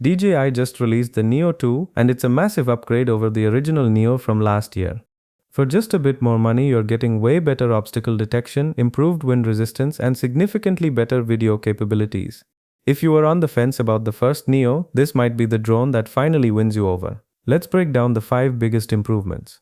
DJI just released the Neo 2 and it's a massive upgrade over the original Neo from last year. For just a bit more money, you're getting way better obstacle detection, improved wind resistance, and significantly better video capabilities. If you were on the fence about the first Neo, this might be the drone that finally wins you over. Let's break down the 5 biggest improvements.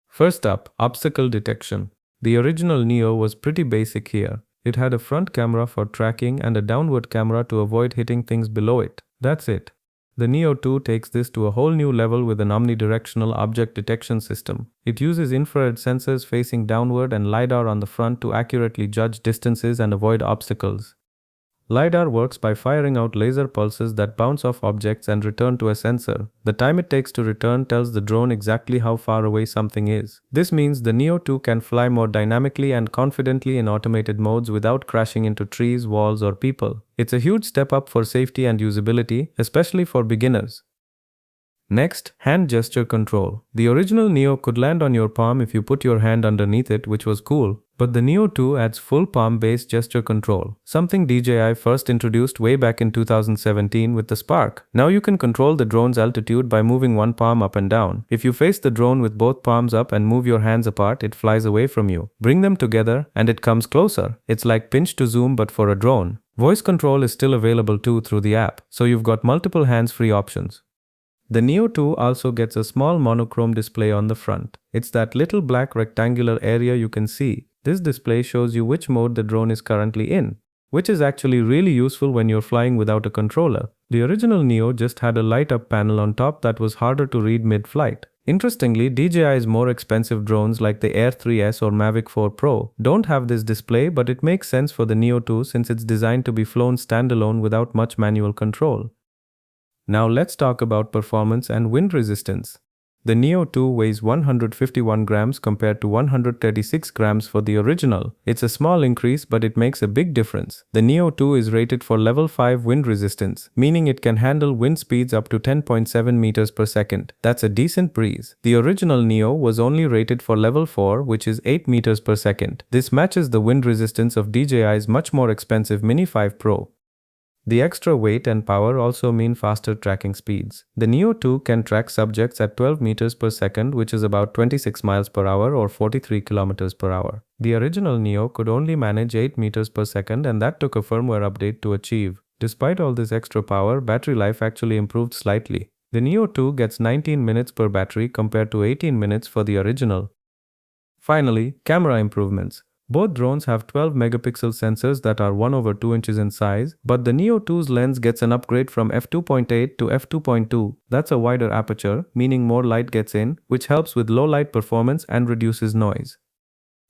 First up, obstacle detection. The original Neo was pretty basic here. It had a front camera for tracking and a downward camera to avoid hitting things below it. That's it. The Neo 2 takes this to a whole new level with an omnidirectional object detection system. It uses infrared sensors facing downward and LiDAR on the front to accurately judge distances and avoid obstacles. LiDAR works by firing out laser pulses that bounce off objects and return to a sensor. The time it takes to return tells the drone exactly how far away something is. This means the Neo 2 can fly more dynamically and confidently in automated modes without crashing into trees, walls, or people. It's a huge step up for safety and usability, especially for beginners. Next, hand gesture control. The original Neo could land on your palm if you put your hand underneath it, which was cool. But the Neo 2 adds full palm-based gesture control, something DJI first introduced way back in 2017 with the Spark. Now you can control the drone's altitude by moving one palm up and down. If you face the drone with both palms up and move your hands apart, it flies away from you. Bring them together and it comes closer. It's like pinch to zoom but for a drone. Voice control is still available too through the app, so you've got multiple hands-free options. The Neo 2 also gets a small monochrome display on the front. It's that little black rectangular area you can see. This display shows you which mode the drone is currently in, which is actually really useful when you're flying without a controller. The original Neo just had a light-up panel on top that was harder to read mid-flight. Interestingly, DJI's more expensive drones like the Air 3S or Mavic 4 Pro don't have this display, but it makes sense for the Neo 2 since it's designed to be flown standalone without much manual control. Now let's talk about performance and wind resistance. The Neo 2 weighs 151 grams compared to 136 grams for the original. It's a small increase, but it makes a big difference. The Neo 2 is rated for level 5 wind resistance, meaning it can handle wind speeds up to 10.7 meters per second. That's a decent breeze. The original Neo was only rated for level 4, which is 8 meters per second. This matches the wind resistance of DJI's much more expensive Mini 5 Pro. The extra weight and power also mean faster tracking speeds. The Neo 2 can track subjects at 12 meters per second, which is about 26 miles per hour or 43 kilometers per hour. The original Neo could only manage 8 meters per second, and that took a firmware update to achieve. Despite all this extra power, battery life actually improved slightly. The Neo 2 gets 19 minutes per battery compared to 18 minutes for the original. Finally, camera improvements. Both drones have 12 megapixel sensors that are 1/2 inches in size, but the Neo 2's lens gets an upgrade from f2.8 to f2.2. That's a wider aperture, meaning more light gets in, which helps with low light performance and reduces noise.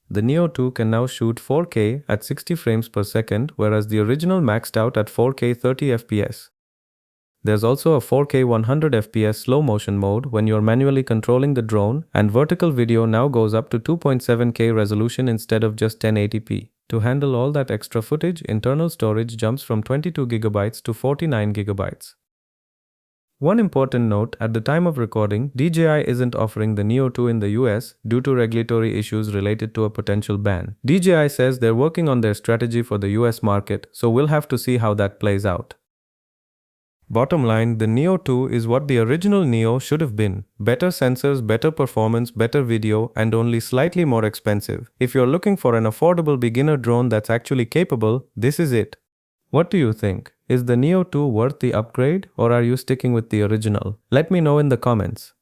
The Neo 2 can now shoot 4K at 60 frames per second, whereas the original maxed out at 4K 30 FPS. There's also a 4K 100 FPS slow motion mode when you're manually controlling the drone, and vertical video now goes up to 2.7K resolution instead of just 1080p. To handle all that extra footage, internal storage jumps from 22 GB to 49 GB. One important note, at the time of recording, DJI isn't offering the Neo 2 in the US due to regulatory issues related to a potential ban. DJI says they're working on their strategy for the US market, so we'll have to see how that plays out. Bottom line, the Neo 2 is what the original Neo should have been. Better sensors, better performance, better video, and only slightly more expensive. If you're looking for an affordable beginner drone that's actually capable, this is it. What do you think? Is the Neo 2 worth the upgrade, or are you sticking with the original? Let me know in the comments.